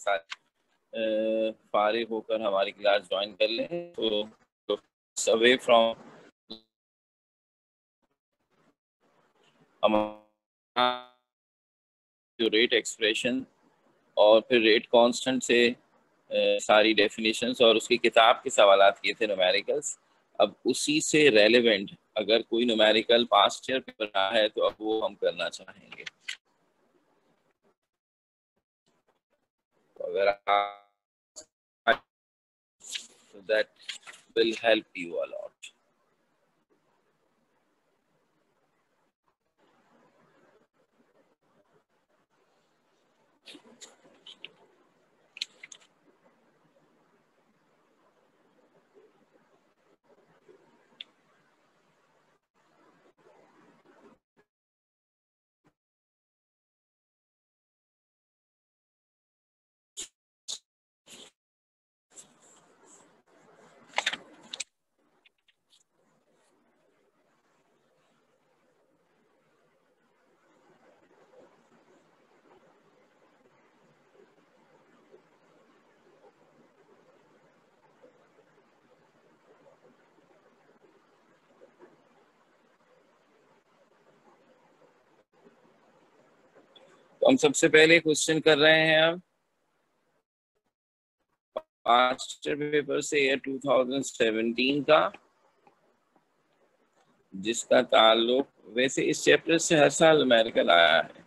सारे फारिग होकर हमारी क्लास ज्वाइन कर लें। तो अवे फ्रॉम हमारा जो रेट एक्सप्रेशन और फिर रेट कांस्टेंट से सारी डेफिनेशंस और उसकी किताब के सवालात किए थे न्यूमेरिकल्स। अब उसी से रेलेवेंट अगर कोई न्यूमेरिकल पास्ट ईयर पेपर रहा है तो अब वो हम करना चाहेंगे। तो अगर आप that will help you a lot. तो हम सबसे पहले क्वेश्चन कर रहे हैं अब पास्ट पेपर से ईयर 2017 का, जिसका ताल्लुक वैसे इस चैप्टर से हर साल न्यूमेरिकल आया है।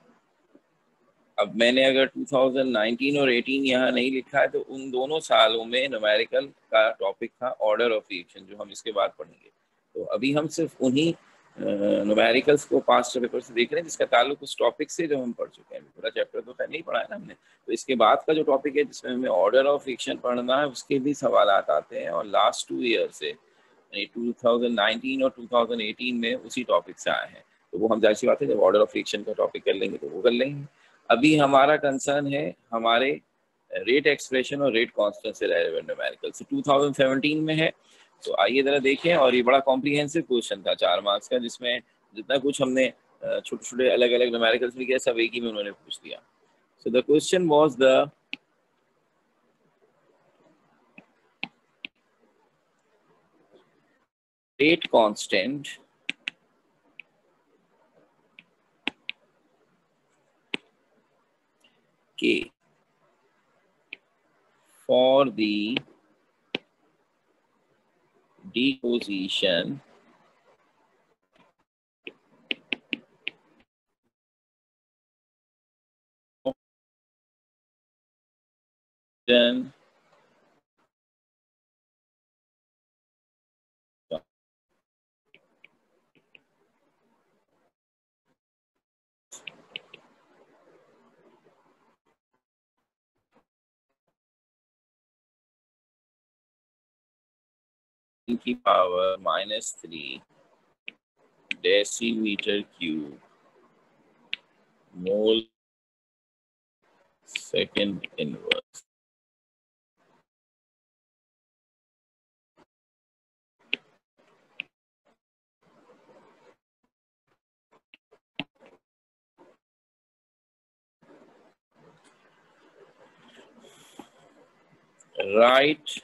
अब मैंने अगर 2019 और 18 यहाँ नहीं लिखा है तो उन दोनों सालों में न्यूमेरिकल का टॉपिक था ऑर्डर ऑफ रिएक्शन, जो हम इसके बाद पढ़ेंगे। तो अभी हम सिर्फ उन्हीं न्यूमेरिकल्स को पास्ट पेपर से देख रहे हैं जिसका ताल्लुक उस टॉपिक से जो हम पढ़ चुके हैं। पूरा चैप्टर तो खैर नहीं पढ़ा है ना हमने। तो इसके बाद का जो टॉपिक है जिसमें हमें ऑर्डर ऑफ रिएक्शन पढ़ना है उसके भी सवाल आते हैं, और लास्ट 2 ईयर से 2019 और 2018 में उसी टॉपिक से आए हैं। तो वो हम जाहिर सी बात है जब ऑर्डर ऑफ रिएक्शन का टॉपिक कर लेंगे तो वो कर लेंगे। अभी हमारा कंसर्न है हमारे रेट एक्सप्रेशन और रेट कांस्टेंट से रेलेवेंट न्यूमेरिकल से 2017 में है। तो आइए जरा देखें। और ये बड़ा कॉम्प्रिहेंसिव क्वेश्चन था 4 मार्क्स का, जिसमें जितना कुछ हमने छोटे छोटे अलग अलग न्यूमेरिकल्स भी किया सब एक ही में उन्होंने पूछ दिया। So the question was the rate constant K for the deposition then की power -3 decimeter cube mole second inverse. Right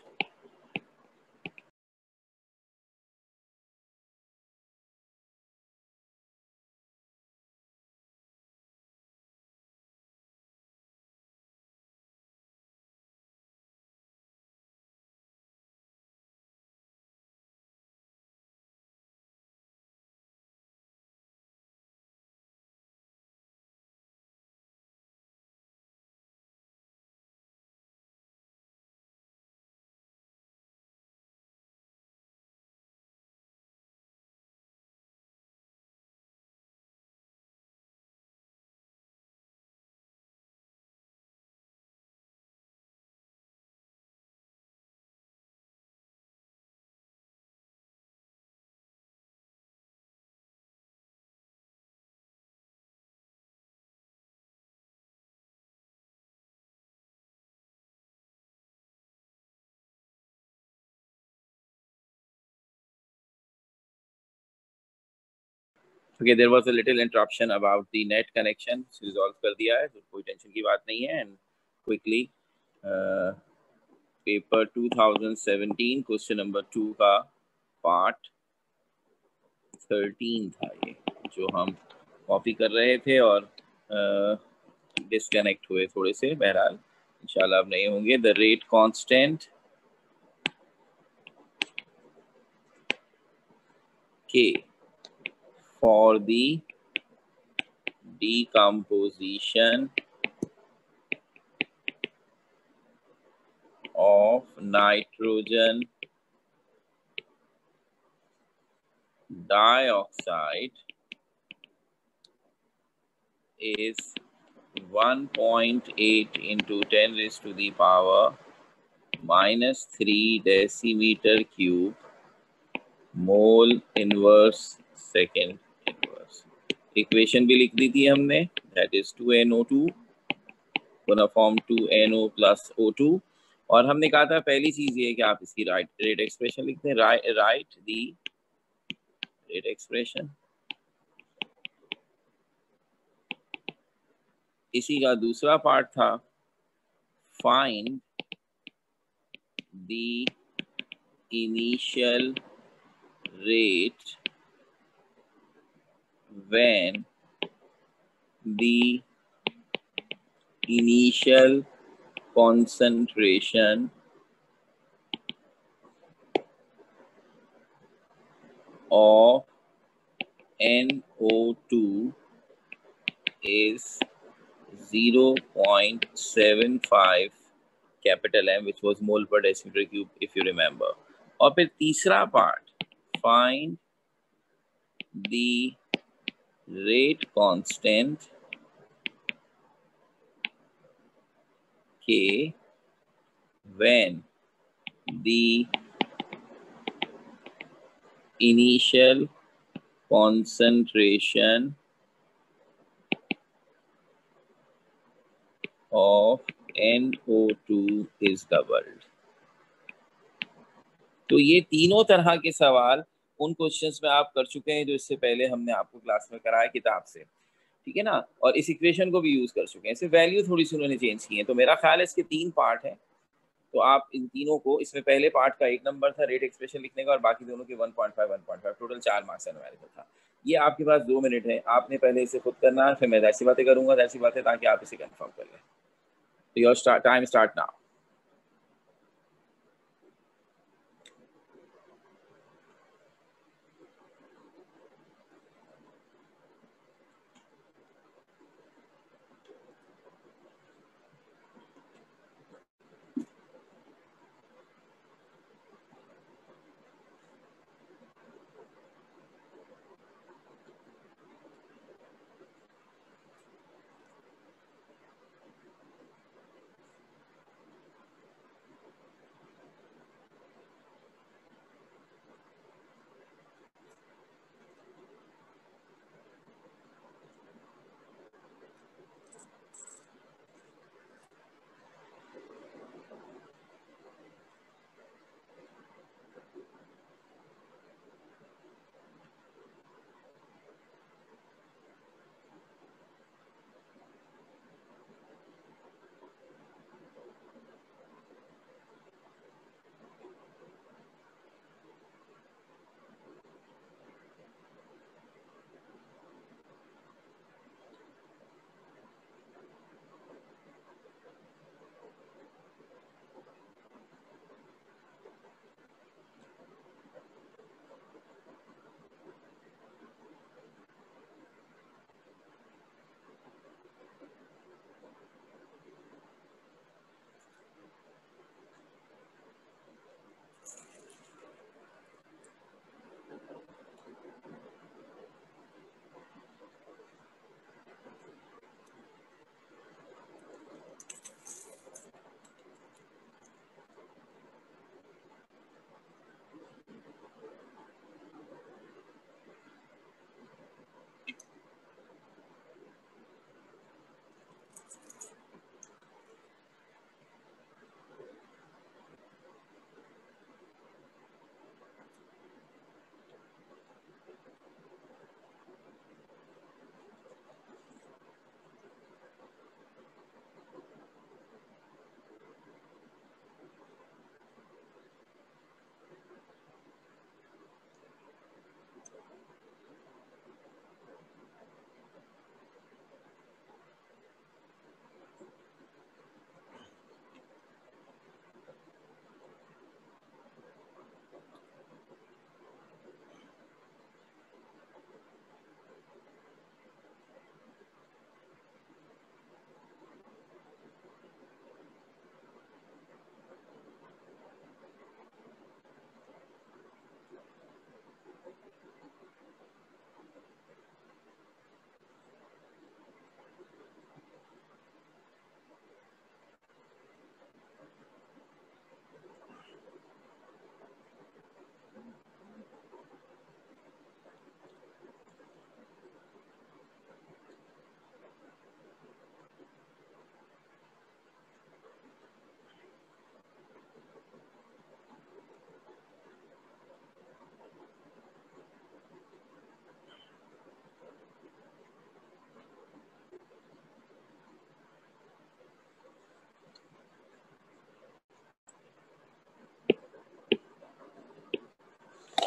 Okay, there was a little interruption about the net connection. Resolve कर दिया है तो कोई टेंशन की बात नहीं है। And quickly paper 2017 question number 2 का पार्ट 13 था ये, जो हम कॉपी कर रहे थे और डिस्कनेक्ट हुए थोड़े से। बहरहाल इंशाल्लाह अब नहीं होंगे। द रेट कांस्टेंट के for the decomposition of nitrogen dioxide is 1.8 into 10 raised to the power minus 3 decimeter cube mole inverse second inverse. Equation भी लिख दी थी हमने, that is 2NO2 gonna form 2NO plus O2। और हमने कहा था पहली चीज ये कि आप इसकी रेट एक्सप्रेशन लिखते हैं, राइट दी रेट एक्सप्रेशन। इसी का दूसरा पार्ट था find the initial rate when the initial concentration of NO2 is 0.75 capital M, which was mole per decimeter cube if you remember। और फिर तीसरा part find the rate constant K when the initial concentration of NO2 is doubled। तो ये तीनों तरह के सवाल उन क्वेश्चंस में आप कर चुके हैं जो इससे पहले हमने आपको क्लास में कराया किताब से, ठीक है ना। और इस इक्वेशन को भी यूज कर चुके हैं। इसे वैल्यू थोड़ी सी उन्होंने चेंज की है। तो मेरा ख्याल है इसके 3 पार्ट है, तो आप इन तीनों को, इसमें पहले पार्ट का 1 नंबर था रेट एक्सप्रेशन लिखने का और बाकी दोनों के 1.5 टोटल 4 मार्क्स न्यूमेरिकल था। ये आपके पास 2 मिनट है, आपने पहले इसे खुद करना है, फिर मैं ऐसी बातें करूंगा ऐसी बातें, ताकि आप इसे कंफर्म कर लें। तो योर टाइम स्टार्ट नाउ।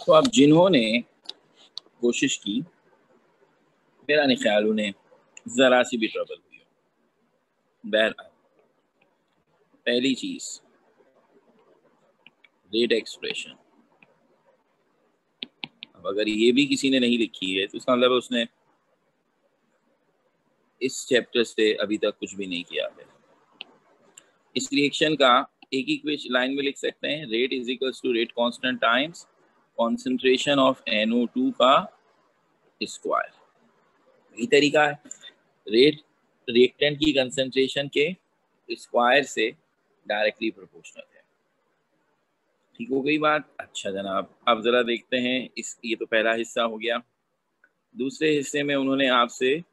तो अब जिन्होंने कोशिश की, मेरा नहीं ख्याल उन्हें जरा सी भी ट्रबल हुई हो। बहरहाल पहली चीज रेट एक्सप्रेशन, अब अगर ये भी किसी ने नहीं लिखी है तो इसका मतलब उसने इस चैप्टर से अभी तक कुछ भी नहीं किया है। इस रिएक्शन का एक ही लाइन में लिख सकते हैं, rate is equals to rate constant times concentration of NO2 का स्क्वायर। यही तरीका है, रेट रिएक्टेंट की कंसेंट्रेशन के स्क्वायर से डायरेक्टली प्रोपोर्शनल है। ठीक हो गई बात। अच्छा जनाब, अब जरा देखते हैं ये तो पहला हिस्सा हो गया। दूसरे हिस्से में उन्होंने आपसे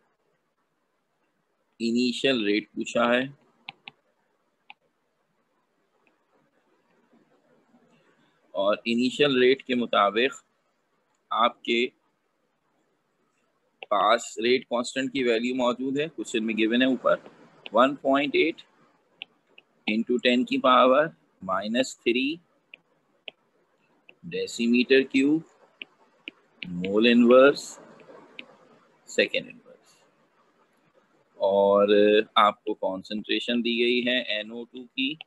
इनिशियल रेट पूछा है और इनिशियल रेट के मुताबिक आपके पास रेट कांस्टेंट की वैल्यू मौजूद है, क्वेश्चन में गिवन है ऊपर 1.8 इंटू 10 की power -3 decimetre cube mole inverse second inverse, और आपको कॉन्सेंट्रेशन दी गई है NO2 की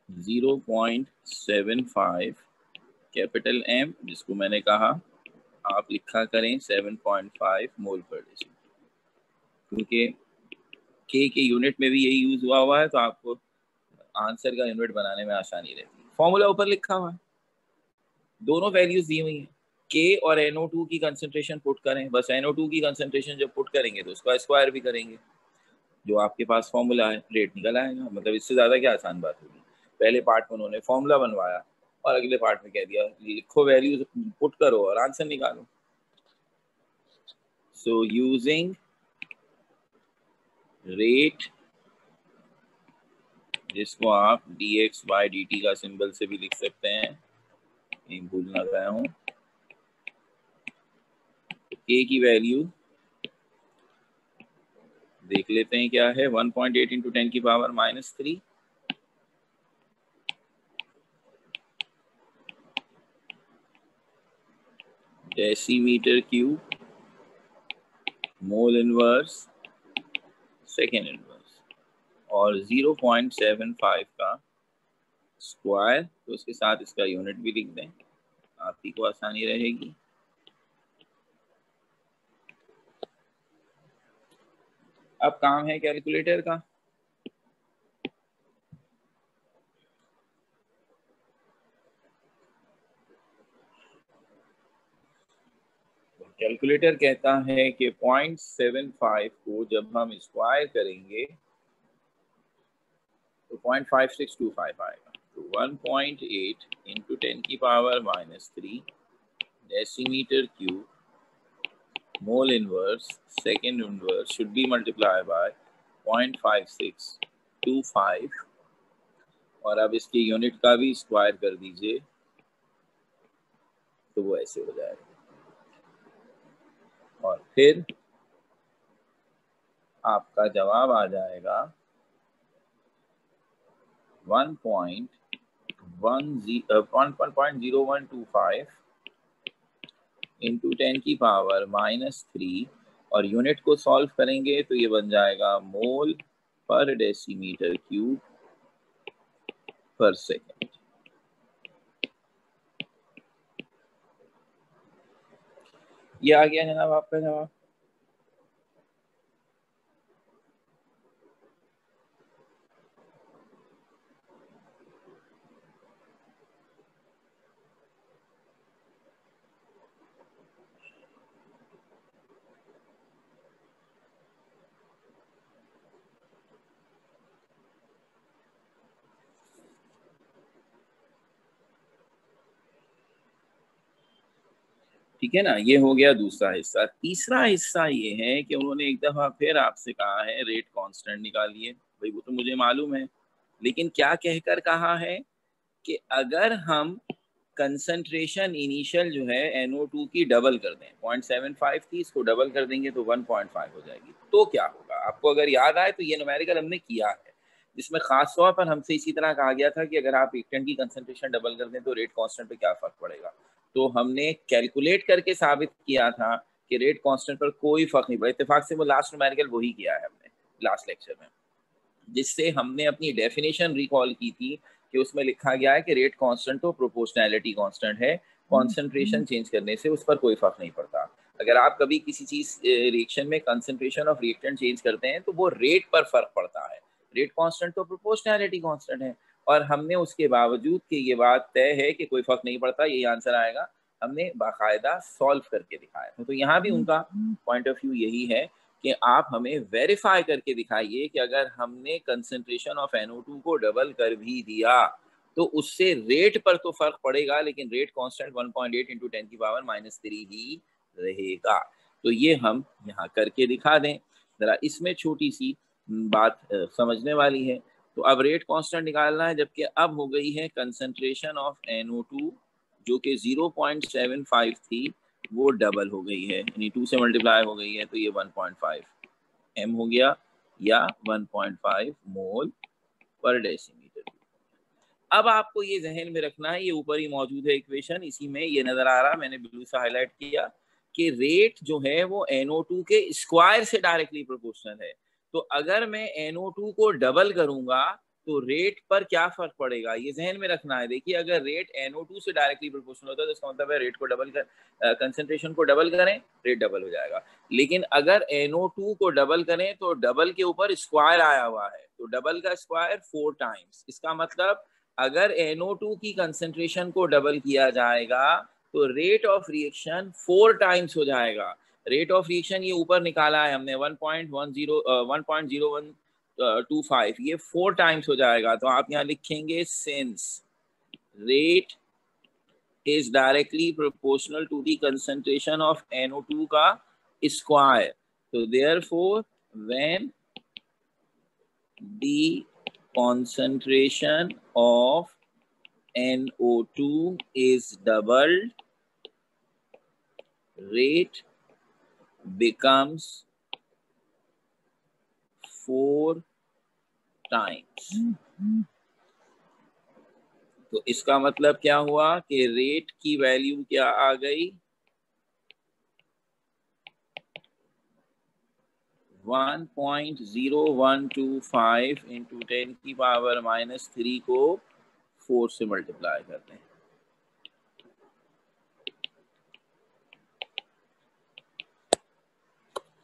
0.75 कैपिटल M, जिसको मैंने कहा आप लिखा करें 7.5 मोल पर डेसीमीटर, क्योंकि के यूनिट में भी यही यूज हुआ है तो आपको आंसर का यूनिट बनाने में आसानी रहती है। फॉर्मूला ऊपर लिखा हुआ है, दोनों वैल्यूज दी हुई हैं। के और NO2 की कंसेंट्रेशन पुट करें, बस NO2 की कंसेंट्रेशन जब पुट करेंगे तो उसका स्क्वायर भी करेंगे, जो आपके पास फॉर्मूला है रेट निकल आएगा। मतलब इससे ज्यादा क्या आसान बात होगी। पहले पार्ट में उन्होंने फॉर्मूला बनवाया और अगले पार्ट में कह दिया लिखो वैल्यूज पुट करो और आंसर निकालो। सो यूजिंग रेट, जिसको आप dx/dt का सिंबल से भी लिख सकते हैं, नहीं भूलना गया हूं, के की वैल्यू देख लेते हैं क्या है, 1.8 इंटू 10 की power -3 decimetre cube mole inverse second inverse और 0.75 का स्क्वायर, तो उसके साथ इसका यूनिट भी लिख दें, आप ही को आसानी रहेगी। अब काम है कैलकुलेटर का। कैलकुलेटर कहता है कि 0.75 को जब हम स्क्वायर करेंगे तो 0.5625 आएगा। तो 1.8 इंटू 10 की power -3 decimetre cube mole inverse second inverse should be multiply by 0.5625, और अब इसके यूनिट का भी स्क्वायर कर दीजिए तो वो ऐसे हो जाएगा, और फिर आपका जवाब आ जाएगा 1.0125 इंटू 10 की पावर -3, और यूनिट को सॉल्व करेंगे तो ये बन जाएगा मोल पर डेसीमीटर क्यूब पर सेकेंड। ये आ गया जनाब आपका जवाब। ठीक है ना, ये हो गया दूसरा हिस्सा। तीसरा हिस्सा ये है कि उन्होंने एक दफा फिर आपसे कहा है रेट कांस्टेंट निकालिए। भाई वो तो मुझे मालूम है, लेकिन क्या कहकर कहा है कि अगर हम कंसंट्रेशन इनिशियल जो है NO2 की डबल कर दें, 0.75 थी, इसको डबल कर देंगे तो 1.5 हो जाएगी, तो क्या होगा। आपको अगर याद आए तो ये न्यूमेरिकल हमने किया है। जिसमें खास तौर पर हमसे इसी तरह कहा गया था कि अगर आप रिएक्टेंट की कंसंट्रेशन डबल कर दें तो रेट कांस्टेंट पे क्या फर्क पड़ेगा। तो हमने कैलकुलेट करके साबित किया था कि रेट कांस्टेंट पर कोई फर्क नहीं पड़ा। इत्तेफाक से वो लास्ट न्यूमेरिकल वही किया है हमने लास्ट लेक्चर में, जिससे हमने अपनी डेफिनेशन रिकॉल की थी कि उसमें लिखा गया है कि रेट कांस्टेंट तो प्रोपोर्शनैलिटी कांस्टेंट है, कॉन्सेंट्रेशन चेंज करने से उस पर कोई फर्क नहीं पड़ता। अगर आप कभी किसी चीज रिएक्शन में कंसंट्रेशन ऑफ रिएक्टेंट चेंज करते हैं तो वो रेट पर फर्क पड़ता है। रेट कांस्टेंट तो प्रोपोर्शनैलिटी कांस्टेंट है, और हमने उसके बावजूद कि ये बात तय है कि कोई फर्क नहीं पड़ता, यही आंसर आएगा, हमने बाकायदा सॉल्व करके दिखाया था। तो यहाँ भी उनका पॉइंट ऑफ व्यू यही है कि आप हमें वेरीफाई करके दिखाइए कि अगर हमने कंसंट्रेशन ऑफ NO2 को डबल कर भी दिया तो उससे रेट पर तो फर्क पड़ेगा, लेकिन रेट कांस्टेंट 1.8 इंटू 10⁻³ ही रहेगा। तो ये हम यहाँ करके दिखा दें जरा, इसमें छोटी सी बात समझने वाली है। तो अब रेट कांस्टेंट निकालना है, जबकि अब हो गई है कंसंट्रेशन ऑफ NO2 जो कि 0.75 थी वो डबल हो गई है, यानी 2 से मल्टीप्लाई हो गई है, तो ये 1.5 m हो गया या 1.5 मोल पर डेसीमीटर। अब आपको ये जहन में रखना है, ये ऊपर ही मौजूद है इक्वेशन, इसी में ये नजर आ रहा है, मैंने ब्लू से हाईलाइट किया कि रेट जो है वो NO2 के स्क्वायर से डायरेक्टली प्रोपोर्शनल है। तो अगर मैं NO2 को डबल करूंगा तो रेट पर क्या फर्क पड़ेगा, ये जहन में रखना है। देखिए, अगर रेट NO2 से डायरेक्टली प्रोपोर्शनल होता है तो इसका मतलब है रेट को डबल कर, कंसेंट्रेशन को डबल करें, रेट डबल हो जाएगा। लेकिन अगर NO2 को डबल करें तो डबल के ऊपर स्क्वायर आया हुआ है, तो डबल का स्क्वायर 4 टाइम्स। इसका मतलब अगर NO2 की कंसंट्रेशन को डबल किया जाएगा तो रेट ऑफ रिएक्शन 4 टाइम्स हो जाएगा। रेट ऑफ रिएक्शन ये ऊपर निकाला है हमने 1.0125, ये 4 टाइम्स हो जाएगा। तो आप यहाँ लिखेंगे since rate is directly proportional to the concentration of NO2 का स्क्वायर, तो therefore when the concentration of NO2 is doubled, rate becomes 4 times। तो इसका मतलब क्या हुआ कि रेट की वैल्यू क्या आ गई, 1.0125 इंटू 10⁻³ को 4 से मल्टीप्लाई करते हैं।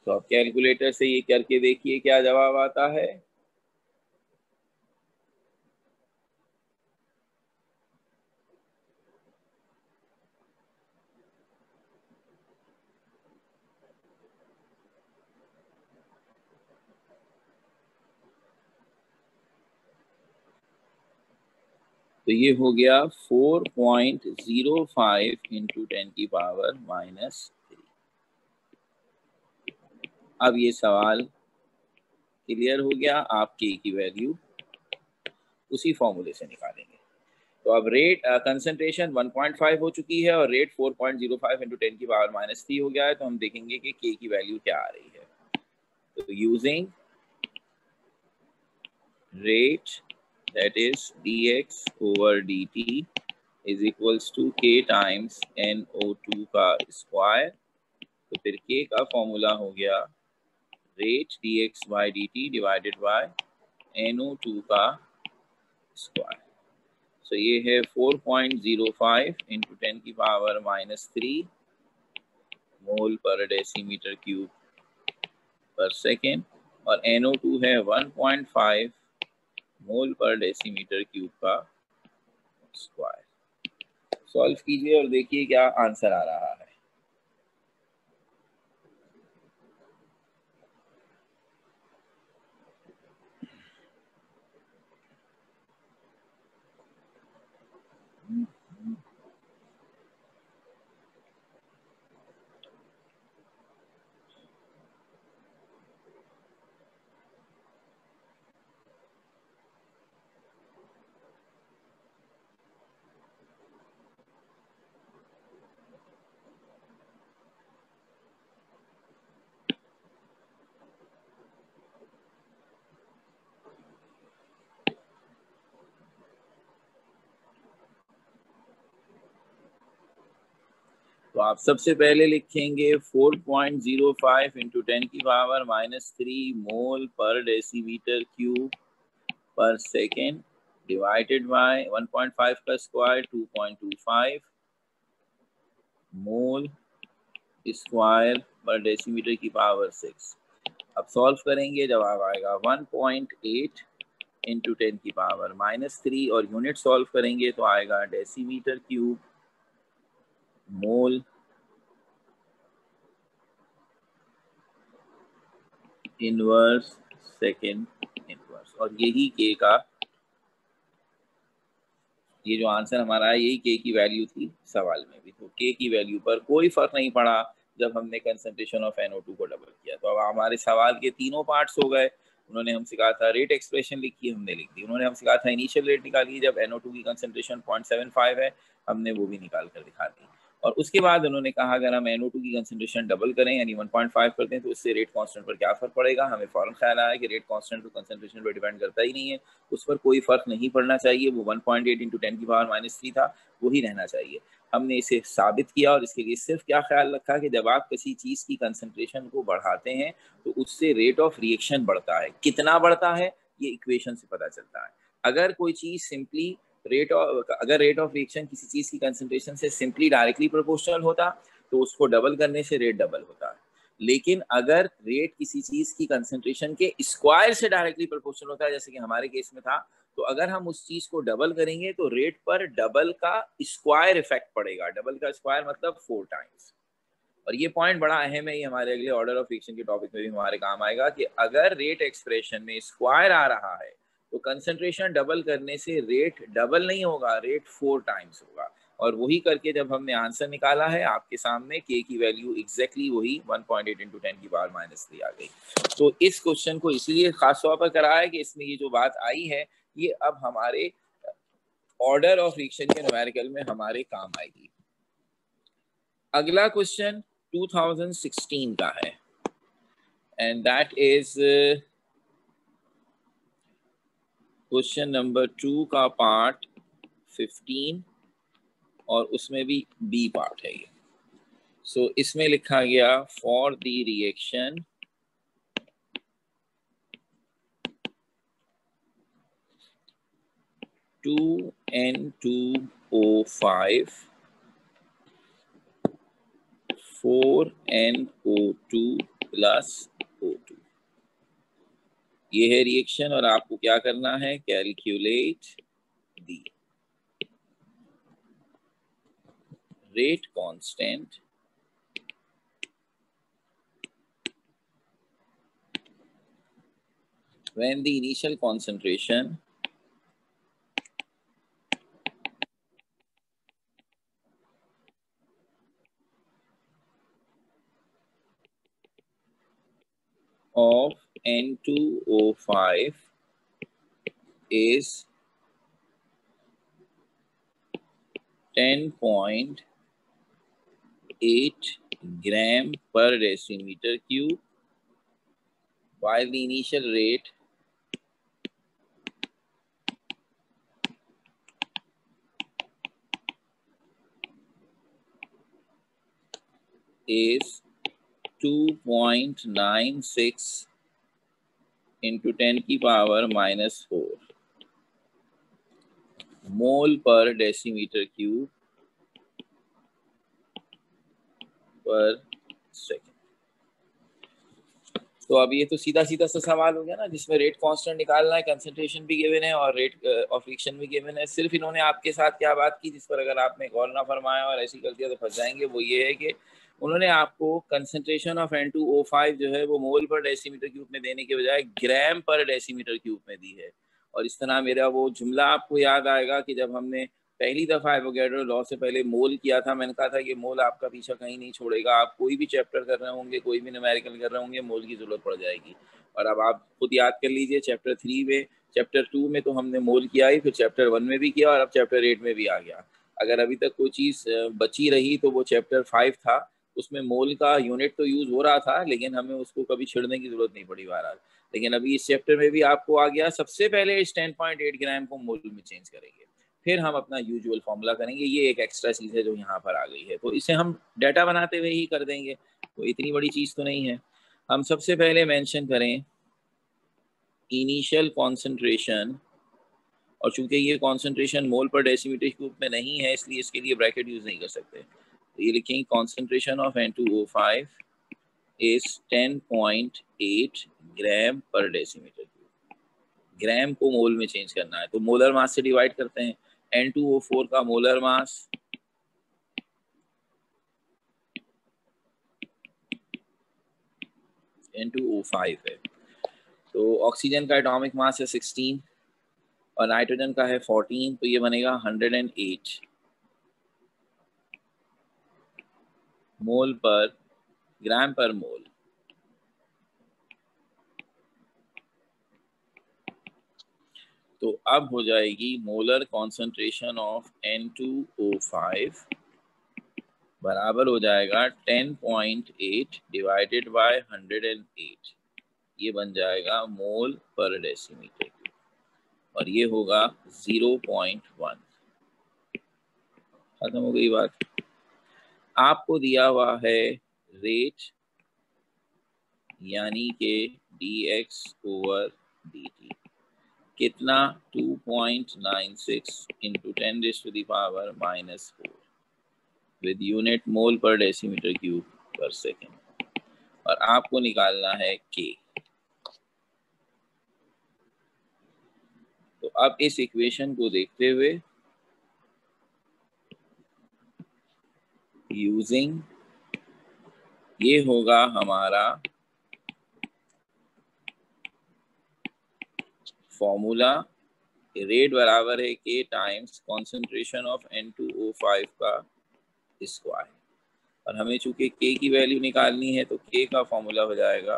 तो आप कैलकुलेटर से ये करके देखिए क्या जवाब आता है। तो ये हो गया 4.05 इंटू 10⁻³। अब ये सवाल क्लियर हो गया, आप के की वैल्यू उसी फॉर्मूले से निकालेंगे। तो अब रेट कंसंट्रेशन 1.5 हो चुकी है और रेट 4.05 इंटू 10⁻³ हो गया है, तो हम देखेंगे कि के की वैल्यू क्या आ रही है। तो using rate that is dx over dt is equals to k times NO2 का स्क्वायर। तो फिर k का फॉर्मूला हो गया rate dx by dt divided by NO2 का स्क्वायर। सो ये है 4.05 इंटू 10⁻³ मोल पर डेसीमीटर क्यूब पर सेकेंड, और NO2 है 1.5 मोल पर डेसीमीटर क्यूब का स्क्वायर। सॉल्व कीजिए और देखिए क्या आंसर आ रहा है। तो आप सबसे पहले लिखेंगे 4.05 इंटू 10 की पावर -3 मोल पर डेसीमीटर क्यूब पर सेकेंड डिवाइडेड बाय 1.5 का स्क्वायर 2.25 मोल स्क्वायर पर डेसीमीटर की पावर 6। अब सॉल्व करेंगे, जवाब आएगा 1.8 इंटू 10 की पावर -3 और यूनिट सॉल्व करेंगे तो आएगा decimetre cube mole inverse second inverse. और यही के का, ये जो आंसर हमारा है यही के की वैल्यू थी सवाल में भी। तो के की वैल्यू पर कोई फर्क नहीं पड़ा जब हमने कंसंट्रेशन ऑफ NO2 को डबल किया। तो अब हमारे सवाल के तीनों पार्ट्स हो गए। उन्होंने हमसे कहा था रेट एक्सप्रेशन लिखिए, हमने लिख दी। उन्होंने हमसे कहा था इनिशियल रेट निकालिए जब NO2 की कंसंट्रेशन 0.75 है, हमने वो भी निकाल कर दिखा दी। और उसके बाद उन्होंने कहा अगर हम NO2 की कंसंट्रेशन डबल करें यानी 1.5 करते हैं तो इससे रेट कांस्टेंट पर क्या फर्क पड़ेगा। हमें फौरन ख्याल आया कि रेट कांस्टेंट तो कंसंट्रेशन पर डिपेंड करता ही नहीं है, उस पर कोई फर्क नहीं पड़ना चाहिए। वो 1.8 इंटू 10 की पावर -3 था, वही रहना चाहिए। हमने इसे साबित किया और इसके लिए सिर्फ क्या ख्याल रखा कि जब आप किसी चीज़ की कंसंट्रेशन को बढ़ाते हैं तो उससे रेट ऑफ रिएक्शन बढ़ता है। कितना बढ़ता है ये इक्वेशन से पता चलता है। अगर कोई चीज़ सिंपली अगर रेट ऑफ रिएक्शन किसी चीज़ की कंसंट्रेशन से सिंपली डायरेक्टली प्रोपोर्शनल होता तो उसको डबल करने से रेट डबल होता है। लेकिन अगर रेट किसी चीज़ की कंसंट्रेशन के स्क्वायर से डायरेक्टली प्रोपोर्शनल होता है, जैसे कि हमारे केस में था, तो अगर हम उस चीज को डबल करेंगे तो रेट पर डबल का स्क्वायर इफेक्ट पड़ेगा। डबल का स्क्वायर मतलब 4 टाइम्स। और ये पॉइंट बड़ा अहम है, ये हमारे अगले ऑर्डर ऑफ रिएक्शन के टॉपिक में भी हमारे काम आएगा कि अगर रेट एक्सप्रेशन में स्क्वायर आ रहा है तो कंसंट्रेशन डबल करने से रेट डबल नहीं होगा, रेट 4 टाइम्स होगा। और वही करके जब हमने आंसर निकाला है आपके सामने के की वैल्यू एग्जैक्टली वही 1.8 इंटू 10 की पावर -3 आ गई। तो इस क्वेश्चन को इसलिए खास तौर पर करा है कि इसमें ये जो बात आई है ये अब हमारे ऑर्डर ऑफ रिएक्शन के न्यूमेरिकल में हमारे काम आएगी। अगला क्वेश्चन 2016 का है and that is question number 2 का पार्ट 15 और उसमें भी बी पार्ट है ये। सो इसमें लिखा गया for the reaction N2O5 4NO2 plus O2, ये है रिएक्शन और आपको क्या करना है, calculate the rate constant when the initial concentration of N2O5 is 10.8 gram per decimeter cube while the initial rate is 2.96 into 10 की पावर -4 मोल पर डेसीमीटर क्यूब पर सेकेंड। तो अब ये तो सीधा सीधा सा सवाल हो गया ना, जिसमें रेट कांस्टेंट निकालना है, कंसंट्रेशन भी गिवन है और रेट ऑफ रिएक्शन भी गिवन है। सिर्फ इन्होंने आपके साथ क्या बात की जिस पर अगर आपने गौर ना फरमाया और ऐसी कर दिया तो फंस जाएंगे, वो ये है कि उन्होंने आपको कंसंट्रेशन ऑफ N2O5 जो है वो मोल पर डेसीमीटर क्यूब में देने के बजाय ग्राम पर डेसीमीटर क्यूब में दी है। और इस तरह मेरा वो जुमला आपको याद आएगा कि जब हमने पहली दफ़ा एवोगैड्रो लॉ से पहले मोल किया था, मैंने कहा था कि मोल आपका पीछा कहीं नहीं छोड़ेगा। आप कोई भी चैप्टर कर रहे होंगे, कोई भी न्यूमेरिकल कर रहे होंगे, मोल की जरूरत पड़ जाएगी। और अब आप खुद याद कर लीजिए, चैप्टर 3 में, चैप्टर 2 में तो हमने मोल किया ही, फिर चैप्टर 1 में भी किया और अब चैप्टर 8 में भी आ गया। अगर अभी तक कोई चीज़ बची रही तो वो चैप्टर 5 था, उसमें मोल का यूनिट तो यूज़ हो रहा था लेकिन हमें उसको कभी छिड़ने की जरूरत नहीं पड़ी बहरहाल। लेकिन अभी इस चैप्टर में भी आपको आ गया, सबसे पहले इस 10.8 ग्राम को मोल में चेंज करेंगे। फिर हम अपना यूजुअल फॉर्मूला करेंगे। ये एक एक्स्ट्रा चीज़ है जो यहाँ पर आ गई है, तो इसे हम डाटा बनाते हुए ही कर देंगे, तो इतनी बड़ी चीज़ तो नहीं है। हम सबसे पहले मेंशन करें इनिशियल कॉन्सेंट्रेशन, और चूंकि ये कॉन्सेंट्रेशन मोल पर डेसीमीटर क्यूब में नहीं है इसलिए इसके लिए ब्रैकेट यूज नहीं कर सकते, तो ये लिखेंगे कॉन्सेंट्रेशन ऑफ N2O5 इज 10.8 ग्राम पर डेसीमीटर क्यूब। ग्राम को मोल में चेंज करना है तो मोलर मास से डिवाइड करते हैं। N2O4 का मोलर मास N2O5 है, तो ऑक्सीजन का एटॉमिक मास है 16 और नाइट्रोजन का है 14, तो ये बनेगा 108 मोल पर ग्राम पर मोल। तो अब हो जाएगी मोलर कॉन्सेंट्रेशन ऑफ N2O5 बराबर हो जाएगा 10.8 डिवाइडेड बाय 108, ये बन जाएगा मोल पर डेसीमीटर और ये होगा 0.1। खत्म हो गई बात। आपको दिया हुआ है रेट यानी कि dx/dt कितना 2.96 इंटू 10⁻⁻⁴ विद यूनिट मोल पर डेसीमीटर क्यूब पर सेकेंड, और आपको निकालना है k। तो अब इस इक्वेशन को देखते हुए यूजिंग ये होगा हमारा फॉर्मूला, रेट बराबर है k times concentration of N2O5 का स्क्वायर, और हमें चूंकि k की वैल्यू निकालनी है तो k का फॉर्मूला हो जाएगा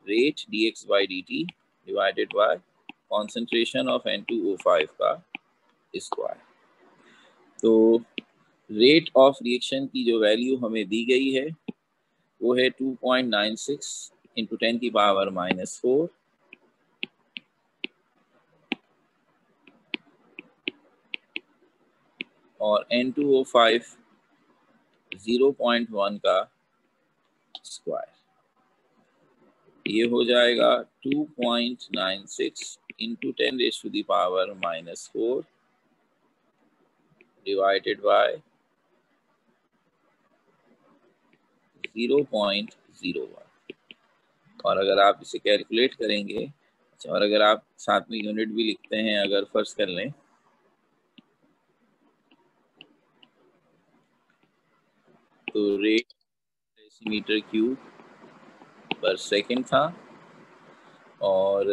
rate dx/dt divided by concentration of N2O5 का स्क्वायर। तो रेट ऑफ रिएक्शन की जो वैल्यू हमें दी गई है वो है 2.96 इंटू 10⁻⁻⁴, और N2O5 0.1 का स्क्वायर, ये हो जाएगा 2.96 इंटू 10⁻⁻⁴ डिवाइडेड बाय 0.01। और अगर आप इसे कैलकुलेट करेंगे, अच्छा, और अगर आप साथ में यूनिट भी लिखते हैं, अगर फर्ज कर लें तो रेट डेसीमीटर क्यूब पर सेकंड था, और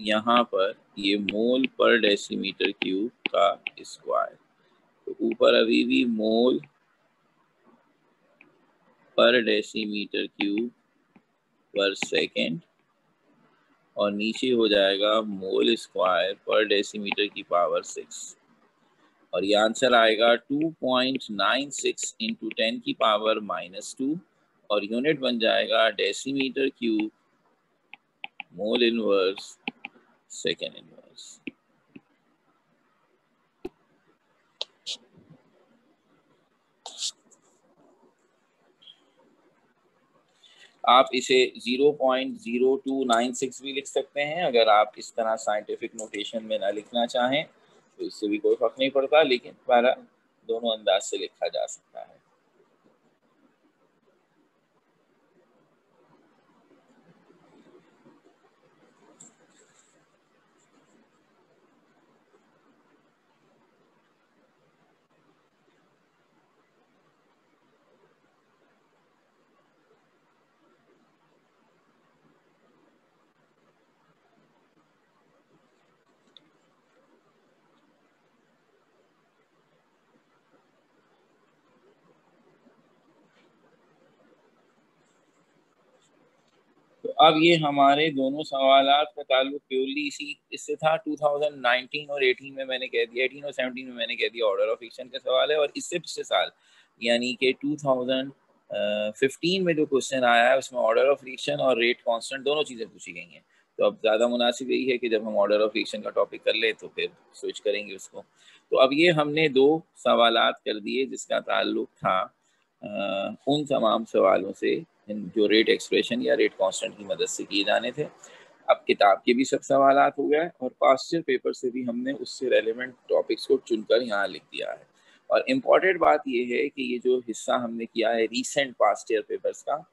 यहाँ पर ये मोल पर डेसीमीटर क्यूब का स्क्वायर, तो ऊपर अभी भी मोल पर डेसीमीटर क्यूब पर सेकेंड और नीचे हो जाएगा मोल स्क्वायर पर डेसीमीटर की पावर 6, और ये आंसर आएगा 2.96 इंटू 10⁻⁻2 और यूनिट बन जाएगा decimetre cube mole inverse second inverse. आप इसे 0.0296 भी लिख सकते हैं, अगर आप इस तरह साइंटिफिक नोटेशन में ना लिखना चाहें तो इससे भी कोई फर्क नहीं पड़ता, लेकिन हमारा दोनों अंदाज से लिखा जा सकता है। तो अब ये हमारे दोनों सवालात का ताल्लुक प्योरली इससे था। 2019 और 18 में मैंने कह दिया, 18 और 17 में मैंने कह दिया ऑर्डर ऑफ एक्शन का सवाल है, और इससे पिछले साल यानी कि 2015 में जो क्वेश्चन आया है उसमें ऑर्डर ऑफ रिएक्शन और रेट कांस्टेंट दोनों चीज़ें पूछी गई हैं। तो अब ज़्यादा मुनासिब यही है कि जब हम ऑर्डर ऑफ रिएक्शन का टॉपिक कर ले तो फिर स्विच करेंगे उसको। तो अब ये हमने 2 सवालात कर दिए जिसका ताल्लुक था उन तमाम सवालों से जो रेट एक्सप्रेशन या रेट कांस्टेंट की मदद से किए जाने थे। अब किताब के भी सब सवालात हो गए और पास्ट ईयर पेपर से भी हमने उससे रेलेवेंट टॉपिक्स को चुनकर यहाँ लिख दिया है। और इम्पॉर्टेंट बात ये है कि ये जो हिस्सा हमने किया है रीसेंट पास्ट ईयर पेपर्स का,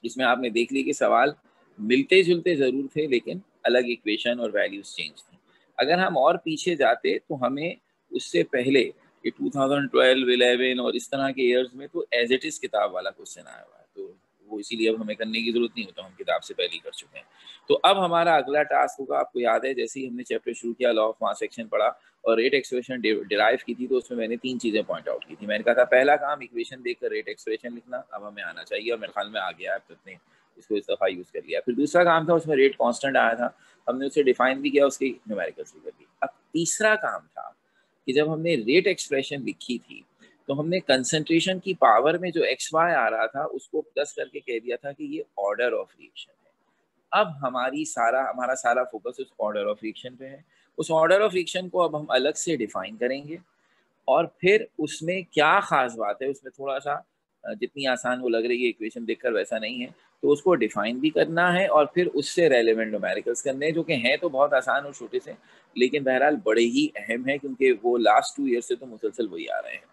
इसमें आपने देख ली कि सवाल मिलते जुलते ज़रूर थे लेकिन अलग इक्वेशन और वैल्यूज चेंज थी। अगर हम और पीछे जाते तो हमें उससे पहले ये 2012, 11 और इस तरह के ईयर्स में तो एज इट इज़ किताब वाला क्वेश्चन आया हुआ है, तो वो इसीलिए अब हमें करने की ज़रूरत नहीं हो, तो हम किताब से पहले ही कर चुके हैं। तो अब हमारा अगला टास्क होगा, आपको याद है जैसे ही हमने चैप्टर शुरू किया लॉ ऑफ मास सेक्शन पढ़ा और रेट एक्सप्रेशन डिराइव की थी, तो उसमें मैंने 3 चीज़ें पॉइंट आउट की थी। मैंने कहा था पहला काम इक्वेशन देखकर रेट एक्सप्रेशन लिखना, अब हमें आना चाहिए और मेरे ख्याल में आ गया है, अब तक ने इसको इस दफ़ा यूज़ कर लिया। फिर दूसरा काम था उसमें रेट कांस्टेंट आया था, हमने उसे डिफाइन भी किया, उसकी न्यूमेरिकल्स भी कर दी। अब तीसरा काम था कि जब हमने रेट एक्सप्रेशन लिखी थी तो हमने कंसंट्रेशन की पावर में जो एक्स वाई आ रहा था उसको प्लस करके कह दिया था कि ये ऑर्डर ऑफ रिएक्शन है। अब हमारा सारा फोकस उस ऑर्डर ऑफ रिएक्शन पे है। उस ऑर्डर ऑफ रिएक्शन को अब हम अलग से डिफाइन करेंगे और फिर उसमें क्या खास बात है, उसमें थोड़ा सा जितनी आसान वो लग रही है इक्वेशन देखकर वैसा नहीं है, तो उसको डिफाइन भी करना है और फिर उससे रेलेवेंट न्यूमेरिकल्स करने हैं जो कि हैं तो बहुत आसान और छोटे से, लेकिन बहरहाल बड़े ही अहम है क्योंकि वो लास्ट 2 ईयर से तो मुसलसल वही आ रहे हैं।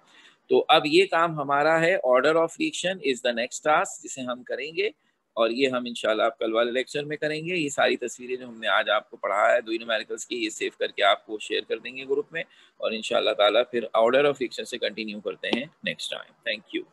तो अब ये काम हमारा है, order of reaction is the next task जिसे हम करेंगे और ये हम इंशाल्लाह आप कल वाले लेक्चर में करेंगे। ये सारी तस्वीरें जो हमने आज आपको पढ़ाया है 2 न्यूमेरिकल्स की, ये सेव करके आपको शेयर कर देंगे ग्रुप में और इंशाल्लाह ताला फिर ऑर्डर ऑफ रिएक्शन से कंटिन्यू करते हैं नेक्स्ट टाइम। Thank you.